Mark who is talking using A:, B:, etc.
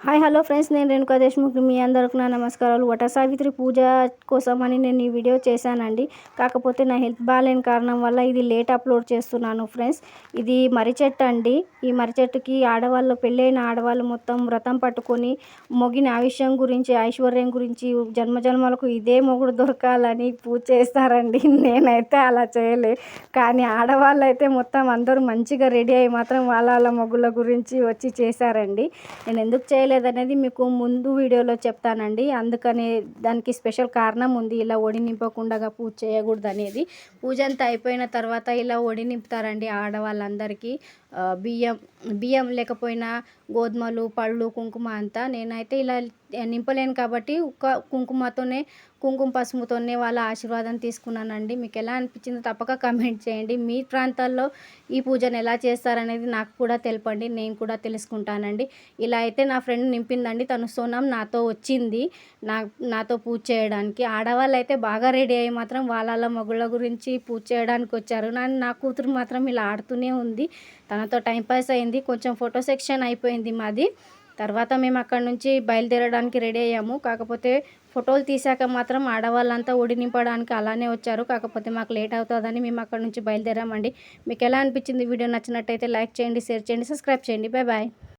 A: Hi hello friends, నేను రేణుకా దేశ్ముఖ్. మీ అందరికి నా నమస్కారాలు. వట సావిత్రి పూజ కోసమని నేను ఈ వీడియో చేశానండి. కాకపోతే నా హెల్త్ బాగాలేని కారణం వల్ల ఇది లేట్ అప్లోడ్ చేస్తున్నాను ఫ్రెండ్స్. ఇది మర్రి చెట్టు అండి. ఈ మర్రి చెట్టుకి ఆడవాళ్ళు, పెళ్ళైన ఆడవాళ్ళు మొత్తం వ్రతం పట్టుకొని మొగిన ఆయుష్యం గురించి, ఐశ్వర్యం గురించి, జన్మజన్మలకు ఇదే మొగుడు దొరకాలని పూజ చేస్తారండి. నేనైతే అలా చేయలే, కానీ ఆడవాళ్ళు అయితే మొత్తం అందరూ మంచిగా రెడీ అయ్యి మాత్రం వాళ్ళ మొగుళ్ళ గురించి వచ్చి చేశారండి. నేను ఎందుకు చేయలేదనేది మీకు ముందు వీడియోలో చెప్తానండి. అందుకనే దానికి స్పెషల్ కారణం ఉంది. ఇలా ఒడి నింపకుండా పూజ చేయకూడదు అనేది. పూజ అంతా అయిపోయిన తర్వాత ఇలా ఒడి నింపుతారండి ఆడవాళ్ళందరికీ. బియ్యం లేకపోయినా గోధుమలు, పళ్ళు, కుంకుమ అంతా. నేనైతే ఇలా నింపలేను కాబట్టి కుంకుమతోనే, కుంకుమ పసుపుతోనే వాళ్ళ ఆశీర్వాదం తీసుకున్నానండి. మీకు ఎలా అనిపించిందో తప్పక కమెంట్ చేయండి. మీ ప్రాంతాల్లో ఈ పూజను ఎలా చేస్తారనేది నాకు కూడా తెలపండి, నేను కూడా తెలుసుకుంటానండి. ఇలా అయితే నా ఫ్రెండ్ నింపిందండి. తను సోనం నాతో వచ్చింది నాతో పూజ చేయడానికి. ఆడవాళ్ళు అయితే బాగా రెడీ అయ్యి మాత్రం వాళ్ళ మొగుళ్ళ గురించి పూజ చేయడానికి వచ్చారు. నా కూతురు మాత్రం ఇలా ఆడుతూనే ఉంది. తనతో టైంపాస్ అయింది. కొంచెం ఫోటో సెక్షన్ అయిపోయింది మాది. తర్వాత మేము అక్కడ నుంచి బయలుదేరడానికి రెడీ అయ్యాము. కాకపోతే ఫోటోలు తీసాక మాత్రం ఆడవాళ్ళంతా ఒడి నింపడానికి అలానే వచ్చారు. కాకపోతే మాకు లేట్ అవుతుందని మేము అక్కడ నుంచి బయలుదేరామండి. మీకు ఎలా అనిపించింది? వీడియో నచ్చినట్టయితే లైక్ చేయండి, షేర్ చేయండి, సబ్స్క్రైబ్ చేయండి. Bye bye.